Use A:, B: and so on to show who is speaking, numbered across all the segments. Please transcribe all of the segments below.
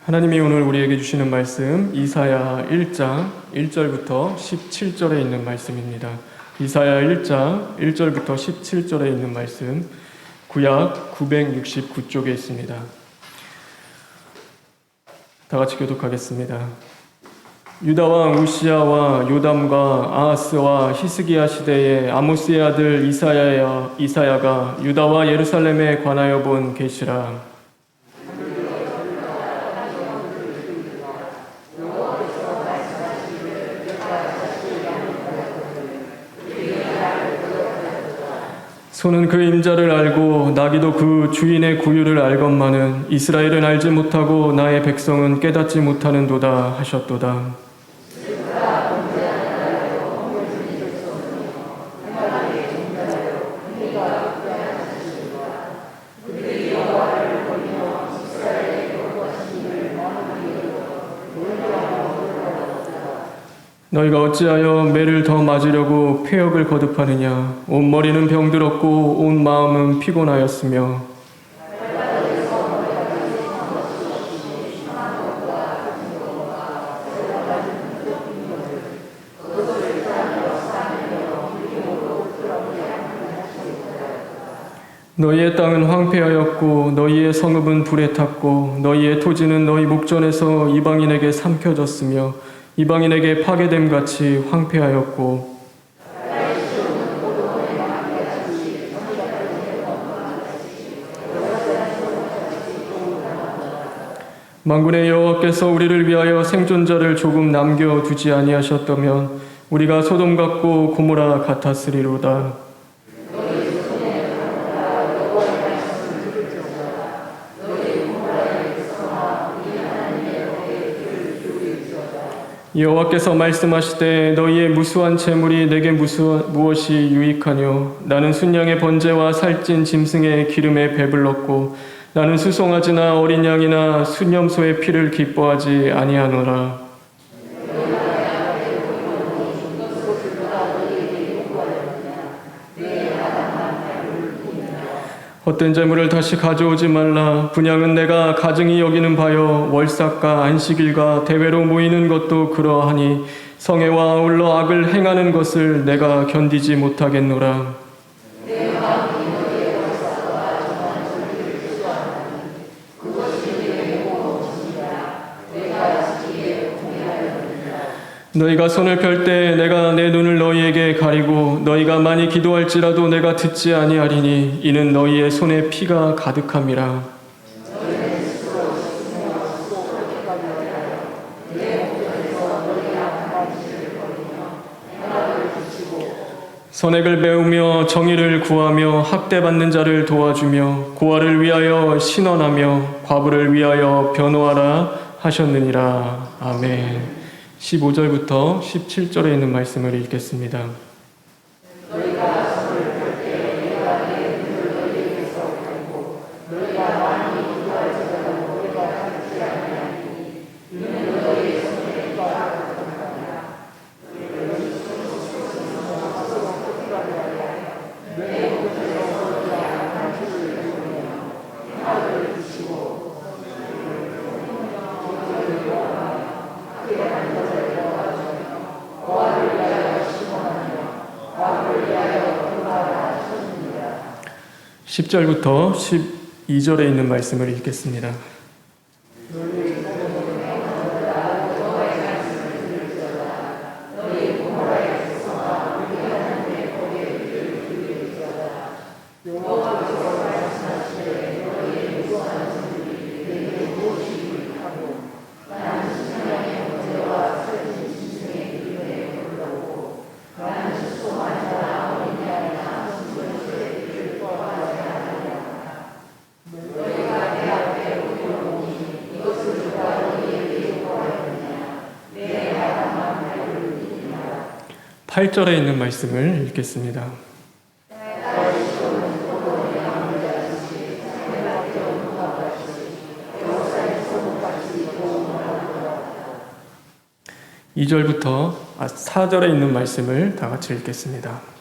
A: 하나님이 오늘 우리에게 주시는 말씀 이사야 1장 1절부터 17절에 있는 말씀입니다. 이사야 1장 1절부터 17절에 있는 말씀, 구약 969쪽에 있습니다. 다 같이 교독하겠습니다. 유다 왕 우시야와 요담과 아하스와 히스기야 시대에 아모스의 아들 이사야가 유다와 예루살렘에 관하여 본 계시라. 소는 그 임자를 알고 나귀도 그 주인의 구유를 알건만은 이스라엘은 알지 못하고 나의 백성은 깨닫지 못하는도다 하셨도다. 너희가 어찌하여 매를 더 맞으려고 폐역을 거듭하느냐? 온 머리는 병들었고 온 마음은 피곤하였으며 너희의 땅은 황폐하였고 너희의 성읍은 불에 탔고 너희의 토지는 너희 목전에서 이방인에게 삼켜졌으며 이방인에게 파괴됨 같이 황폐하였고 만군의 여호와께서 우리를 위하여 생존자를 조금 남겨두지 아니하셨다면 우리가 소돔 같고 고모라 같았으리로다. 여호와께서 말씀하시되 너희의 무수한 재물이 내게 무엇이 유익하뇨? 나는 순양의 번제와 살찐 짐승의 기름에 배불렀고 나는 수송아지나 어린 양이나 순염소의 피를 기뻐하지 아니하노라. 헛된 재물을 다시 가져오지 말라. 분향은 내가 가증히 여기는 바요 월삭과 안식일과 대회로 모이는 것도 그러하니 성회와 아울러 악을 행하는 것을 내가 견디지 못하겠노라. 너희가 손을 펼 때 내가 내 눈을 너희에게 가리고 너희가 많이 기도할지라도 내가 듣지 아니하리니 이는 너희의 손에 피가 가득함이라. 선액을 배우며 정의를 구하며 학대받는 자를 도와주며 고아를 위하여 신원하며 과부를 위하여 변호하라 하셨느니라. 아멘. 15절부터 17절에 있는 말씀을 읽겠습니다. 십 10절부터 12절에 있는 말씀을 읽겠습니다. 팔 8절에 있는 말씀을 읽겠습니다. 이 4절에 있는 말씀을 다 같이 읽겠습니다.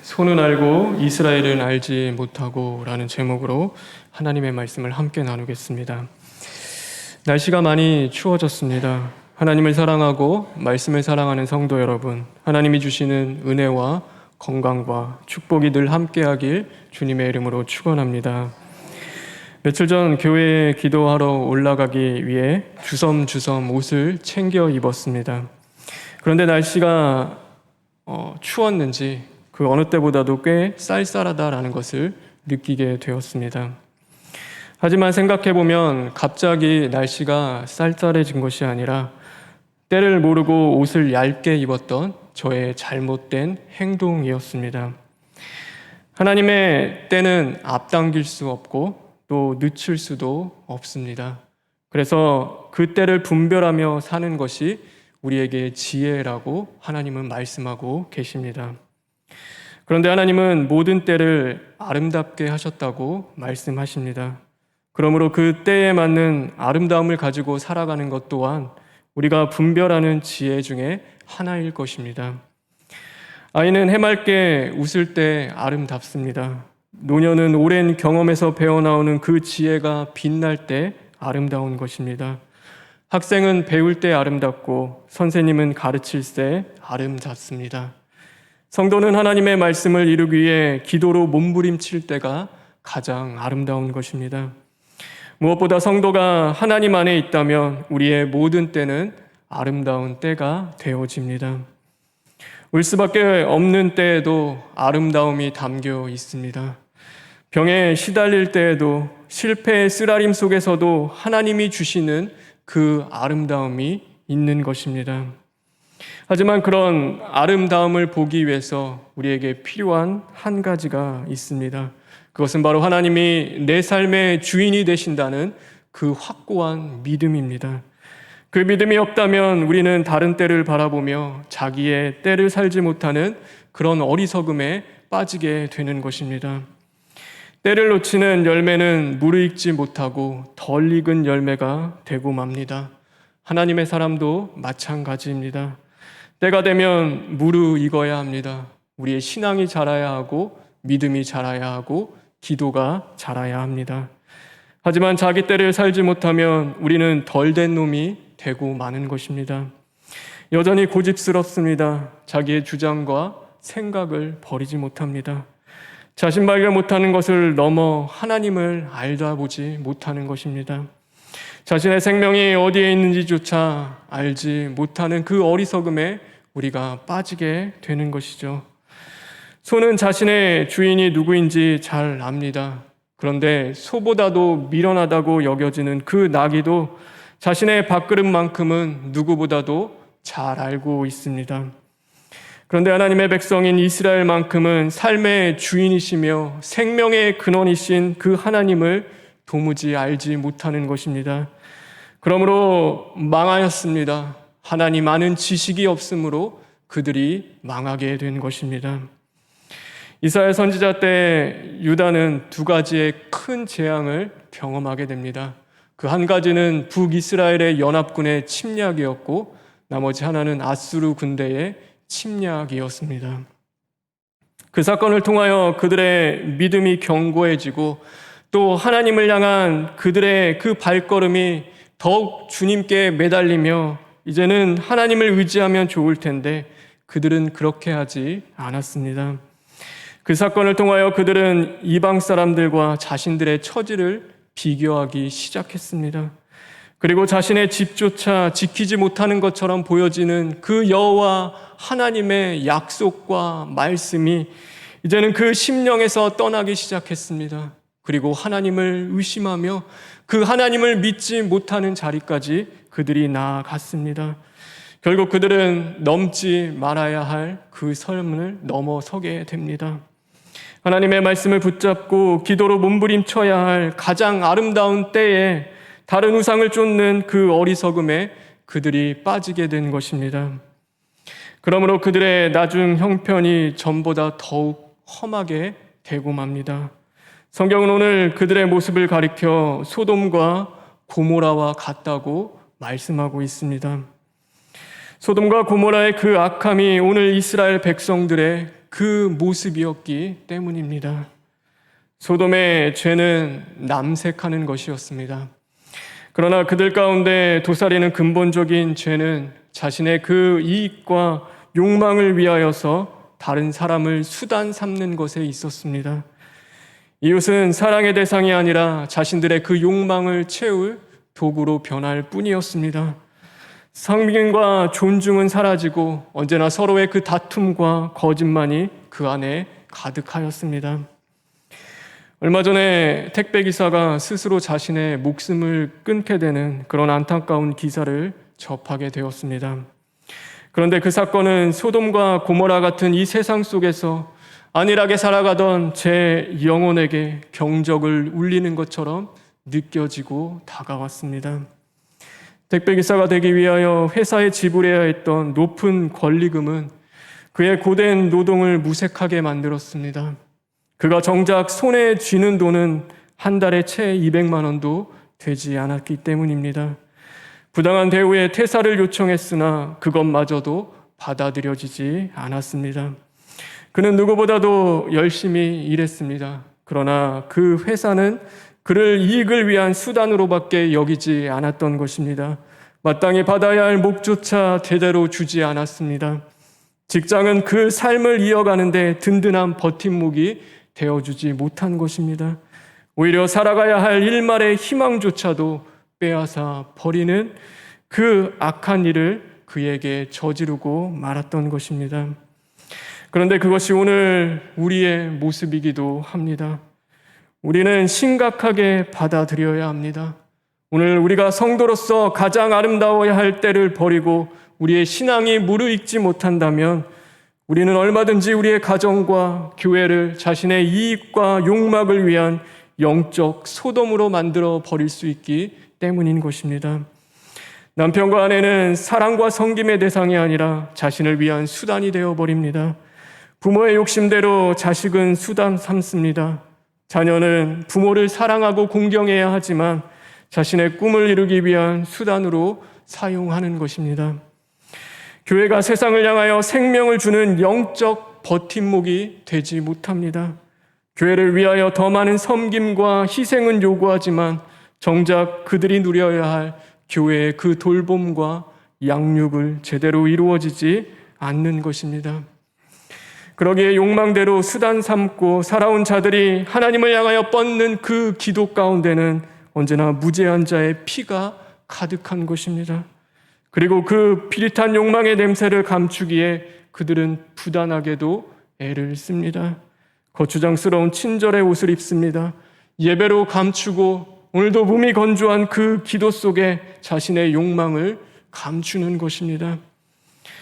A: 손은 알고 이스라엘은 알지 못하고 라는 제목으로 하나님의 말씀을 함께 나누겠습니다. 날씨가 많이 추워졌습니다. 하나님을 사랑하고 말씀을 사랑하는 성도 여러분, 하나님이 주시는 은혜와 건강과 축복이 늘 함께하길 주님의 이름으로 축원합니다. 며칠 전 교회에 기도하러 올라가기 위해 주섬주섬 옷을 챙겨 입었습니다. 그런데 날씨가 추웠는지 그 어느 때보다도 꽤 쌀쌀하다라는 것을 느끼게 되었습니다. 하지만 생각해보면 갑자기 날씨가 쌀쌀해진 것이 아니라 때를 모르고 옷을 얇게 입었던 저의 잘못된 행동이었습니다. 하나님의 때는 앞당길 수 없고 또 늦출 수도 없습니다. 그래서 그 때를 분별하며 사는 것이 우리에게 지혜라고 하나님은 말씀하고 계십니다. 그런데 하나님은 모든 때를 아름답게 하셨다고 말씀하십니다. 그러므로 그 때에 맞는 아름다움을 가지고 살아가는 것 또한 우리가 분별하는 지혜 중에 하나일 것입니다. 아이는 해맑게 웃을 때 아름답습니다. 노년은 오랜 경험에서 배어나오는 그 지혜가 빛날 때 아름다운 것입니다. 학생은 배울 때 아름답고 선생님은 가르칠 때 아름답습니다. 성도는 하나님의 말씀을 이루기 위해 기도로 몸부림칠 때가 가장 아름다운 것입니다. 무엇보다 성도가 하나님 안에 있다면 우리의 모든 때는 아름다운 때가 되어집니다. 울 수밖에 없는 때에도 아름다움이 담겨 있습니다. 병에 시달릴 때에도 실패의 쓰라림 속에서도 하나님이 주시는 그 아름다움이 있는 것입니다. 하지만 그런 아름다움을 보기 위해서 우리에게 필요한 한 가지가 있습니다. 그것은 바로 하나님이 내 삶의 주인이 되신다는 그 확고한 믿음입니다. 그 믿음이 없다면 우리는 다른 때를 바라보며 자기의 때를 살지 못하는 그런 어리석음에 빠지게 되는 것입니다. 때를 놓치는 열매는 무르익지 못하고 덜 익은 열매가 되고 맙니다. 하나님의 사람도 마찬가지입니다. 때가 되면 무르익어야 합니다. 우리의 신앙이 자라야 하고 믿음이 자라야 하고 기도가 자라야 합니다. 하지만 자기 때를 살지 못하면 우리는 덜된 놈이 되고 마는 것입니다. 여전히 고집스럽습니다. 자기의 주장과 생각을 버리지 못합니다. 자신 발견 못하는 것을 넘어 하나님을 알다보지 못하는 것입니다. 자신의 생명이 어디에 있는지조차 알지 못하는 그 어리석음에 우리가 빠지게 되는 것이죠. 소는 자신의 주인이 누구인지 잘 압니다. 그런데 소보다도 미련하다고 여겨지는 그 나귀도 자신의 밥그릇만큼은 누구보다도 잘 알고 있습니다. 그런데 하나님의 백성인 이스라엘만큼은 삶의 주인이시며 생명의 근원이신 그 하나님을 도무지 알지 못하는 것입니다. 그러므로 망하였습니다. 하나님 아는 지식이 없으므로 그들이 망하게 된 것입니다. 이사야 선지자 때 유다는 두 가지의 큰 재앙을 경험하게 됩니다. 그 한 가지는 북이스라엘의 연합군의 침략이었고 나머지 하나는 아수르 군대의 침략이었습니다. 그 사건을 통하여 그들의 믿음이 견고해지고 또 하나님을 향한 그들의 그 발걸음이 더욱 주님께 매달리며 이제는 하나님을 의지하면 좋을 텐데 그들은 그렇게 하지 않았습니다. 그 사건을 통하여 그들은 이방 사람들과 자신들의 처지를 비교하기 시작했습니다. 그리고 자신의 집조차 지키지 못하는 것처럼 보여지는 그 여호와 하나님의 약속과 말씀이 이제는 그 심령에서 떠나기 시작했습니다. 그리고 하나님을 의심하며 그 하나님을 믿지 못하는 자리까지 그들이 나아갔습니다. 결국 그들은 넘지 말아야 할 그 선을 넘어서게 됩니다. 하나님의 말씀을 붙잡고 기도로 몸부림쳐야 할 가장 아름다운 때에 다른 우상을 쫓는 그 어리석음에 그들이 빠지게 된 것입니다. 그러므로 그들의 나중 형편이 전보다 더욱 험하게 되고 맙니다. 성경은 오늘 그들의 모습을 가리켜 소돔과 고모라와 같다고 말씀하고 있습니다. 소돔과 고모라의 그 악함이 오늘 이스라엘 백성들의 그 모습이었기 때문입니다. 소돔의 죄는 남색하는 것이었습니다. 그러나 그들 가운데 도사리는 근본적인 죄는 자신의 그 이익과 욕망을 위하여서 다른 사람을 수단 삼는 것에 있었습니다. 이웃은 사랑의 대상이 아니라 자신들의 그 욕망을 채울 도구로 변할 뿐이었습니다. 성민과 존중은 사라지고 언제나 서로의 그 다툼과 거짓만이 그 안에 가득하였습니다. 얼마 전에 택배기사가 스스로 자신의 목숨을 끊게 되는 그런 안타까운 기사를 접하게 되었습니다. 그런데 그 사건은 소돔과 고모라 같은 이 세상 속에서 안일하게 살아가던 제 영혼에게 경적을 울리는 것처럼 느껴지고 다가왔습니다. 택배기사가 되기 위하여 회사에 지불해야 했던 높은 권리금은 그의 고된 노동을 무색하게 만들었습니다. 그가 정작 손에 쥐는 돈은 한 달에 채 200만 원도 되지 않았기 때문입니다. 부당한 대우에 퇴사를 요청했으나 그것마저도 받아들여지지 않았습니다. 그는 누구보다도 열심히 일했습니다. 그러나 그 회사는 그를 이익을 위한 수단으로밖에 여기지 않았던 것입니다. 마땅히 받아야 할 목조차 제대로 주지 않았습니다. 직장은 그 삶을 이어가는데 든든한 버팀목이 되어주지 못한 것입니다. 오히려 살아가야 할 일말의 희망조차도 빼앗아 버리는 그 악한 일을 그에게 저지르고 말았던 것입니다. 그런데 그것이 오늘 우리의 모습이기도 합니다. 우리는 심각하게 받아들여야 합니다. 오늘 우리가 성도로서 가장 아름다워야 할 때를 버리고 우리의 신앙이 무르익지 못한다면 우리는 얼마든지 우리의 가정과 교회를 자신의 이익과 욕망을 위한 영적 소돔으로 만들어 버릴 수 있기 때문인 것입니다. 남편과 아내는 사랑과 섬김의 대상이 아니라 자신을 위한 수단이 되어버립니다. 부모의 욕심대로 자식은 수단 삼습니다. 자녀는 부모를 사랑하고 공경해야 하지만 자신의 꿈을 이루기 위한 수단으로 사용하는 것입니다. 교회가 세상을 향하여 생명을 주는 영적 버팀목이 되지 못합니다. 교회를 위하여 더 많은 섬김과 희생은 요구하지만 정작 그들이 누려야 할 교회의 그 돌봄과 양육을 제대로 이루어지지 않는 것입니다. 그러기에 욕망대로 수단 삼고 살아온 자들이 하나님을 향하여 뻗는 그 기도 가운데는 언제나 무죄한 자의 피가 가득한 것입니다. 그리고 그 비릿한 욕망의 냄새를 감추기에 그들은 부단하게도 애를 씁니다. 거추장스러운 친절의 옷을 입습니다. 예배로 감추고 오늘도 몸이 건조한 그 기도 속에 자신의 욕망을 감추는 것입니다.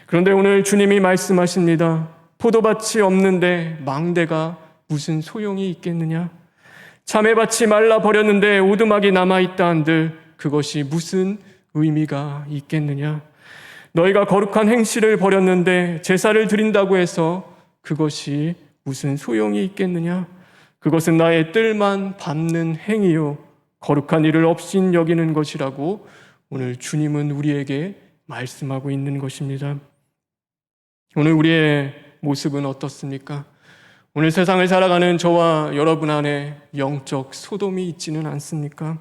A: 그런데 오늘 주님이 말씀하십니다. 포도밭이 없는데 망대가 무슨 소용이 있겠느냐? 참외밭이 말라버렸는데 오두막이 남아있다 한들 그것이 무슨 의미가 있겠느냐? 너희가 거룩한 행실을 벌였는데 제사를 드린다고 해서 그것이 무슨 소용이 있겠느냐? 그것은 나의 뜰만 밟는 행위요 거룩한 일을 업신 여기는 것이라고 오늘 주님은 우리에게 말씀하고 있는 것입니다. 오늘 우리의 모습은 어떻습니까? 오늘 세상을 살아가는 저와 여러분 안에 영적 소돔이 있지는 않습니까?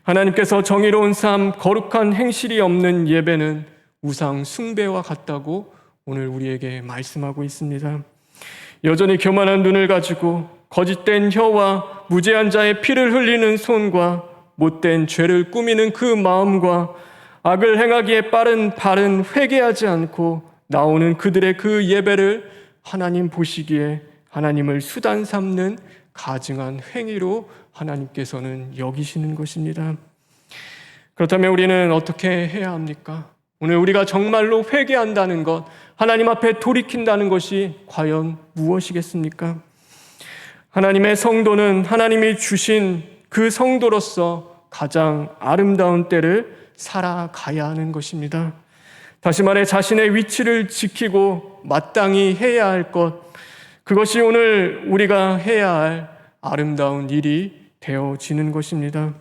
A: 하나님께서 정의로운 삶, 거룩한 행실이 없는 예배는 우상 숭배와 같다고 오늘 우리에게 말씀하고 있습니다. 여전히 교만한 눈을 가지고 거짓된 혀와 무죄한 자의 피를 흘리는 손과 못된 죄를 꾸미는 그 마음과 악을 행하기에 빠른 발은 회개하지 않고 나오는 그들의 그 예배를 하나님 보시기에 하나님을 수단 삼는 가증한 행위로 하나님께서는 여기시는 것입니다. 그렇다면 우리는 어떻게 해야 합니까? 오늘 우리가 정말로 회개한다는 것, 하나님 앞에 돌이킨다는 것이 과연 무엇이겠습니까? 하나님의 성도는 하나님이 주신 그 성도로서 가장 아름다운 때를 살아가야 하는 것입니다. 다시 말해 자신의 위치를 지키고 마땅히 해야 할 것, 그것이 오늘 우리가 해야 할 아름다운 일이 되어지는 것입니다.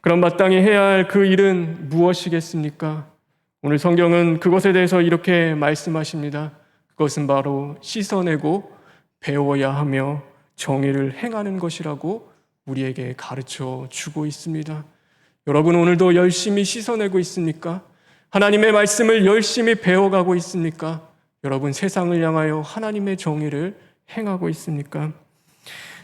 A: 그럼 마땅히 해야 할 그 일은 무엇이겠습니까? 오늘 성경은 그것에 대해서 이렇게 말씀하십니다. 그것은 바로 씻어내고 배워야 하며 정의를 행하는 것이라고 우리에게 가르쳐 주고 있습니다. 여러분, 오늘도 열심히 씻어내고 있습니까? 하나님의 말씀을 열심히 배워가고 있습니까? 여러분, 세상을 향하여 하나님의 정의를 행하고 있습니까?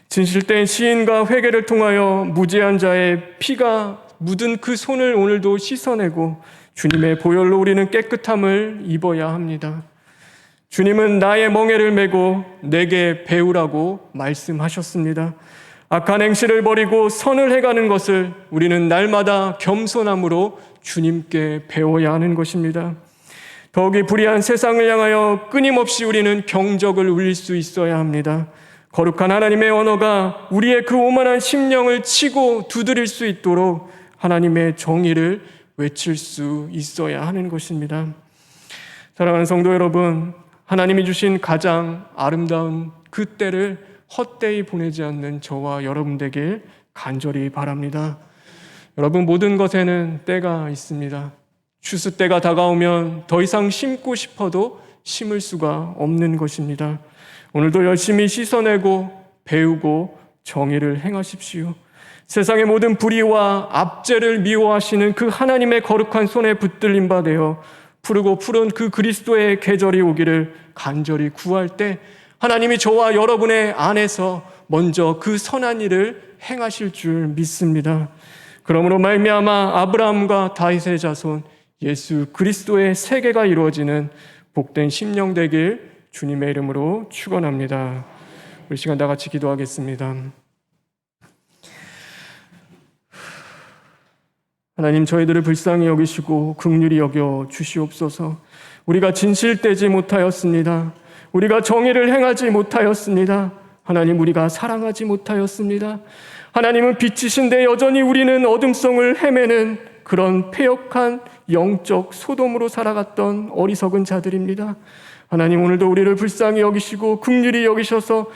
A: 진실된 시인과 회개를 통하여 무죄한 자의 피가 묻은 그 손을 오늘도 씻어내고 주님의 보혈로 우리는 깨끗함을 입어야 합니다. 주님은 나의 멍에를 메고 내게 배우라고 말씀하셨습니다. 악한 행실을 버리고 선을 해가는 것을 우리는 날마다 겸손함으로 주님께 배워야 하는 것입니다. 더욱이 불의한 세상을 향하여 끊임없이 우리는 경적을 울릴 수 있어야 합니다. 거룩한 하나님의 언어가 우리의 그 오만한 심령을 치고 두드릴 수 있도록 하나님의 정의를 외칠 수 있어야 하는 것입니다. 사랑하는 성도 여러분, 하나님이 주신 가장 아름다운 그 때를 헛되이 보내지 않는 저와 여러분 되길 간절히 바랍니다. 여러분, 모든 것에는 때가 있습니다. 추수 때가 다가오면 더 이상 심고 싶어도 심을 수가 없는 것입니다. 오늘도 열심히 씻어내고 배우고 정의를 행하십시오. 세상의 모든 불의와 압제를 미워하시는 그 하나님의 거룩한 손에 붙들림 바 되어 푸르고 푸른 그 그리스도의 계절이 오기를 간절히 구할 때 하나님이 저와 여러분의 안에서 먼저 그 선한 일을 행하실 줄 믿습니다. 그러므로 말미암아 아브라함과 다윗의 자손 예수 그리스도의 세계가 이루어지는 복된 심령 되길 주님의 이름으로 축원합니다. 우리 시간 다 같이 기도하겠습니다. 하나님, 저희들을 불쌍히 여기시고 긍휼히 여겨 주시옵소서. 우리가 진실되지 못하였습니다. 우리가 정의를 행하지 못하였습니다. 하나님, 우리가 사랑하지 못하였습니다. 하나님은 빛이신데 여전히 우리는 어둠성을 헤매는 그런 패역한 영적 소돔으로 살아갔던 어리석은 자들입니다. 하나님, 오늘도 우리를 불쌍히 여기시고 긍휼히 여기셔서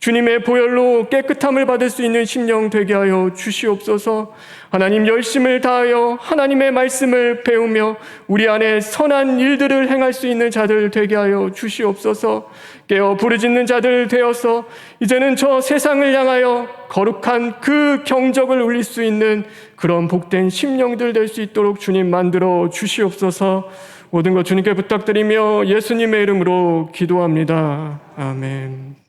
A: 주님의 보혈로 깨끗함을 받을 수 있는 심령 되게 하여 주시옵소서. 하나님, 열심을 다하여 하나님의 말씀을 배우며 우리 안에 선한 일들을 행할 수 있는 자들 되게 하여 주시옵소서. 깨어 부르짖는 자들 되어서 이제는 저 세상을 향하여 거룩한 그 경적을 울릴 수 있는 그런 복된 심령들 될 수 있도록 주님 만들어 주시옵소서. 모든 것 주님께 부탁드리며 예수님의 이름으로 기도합니다. 아멘.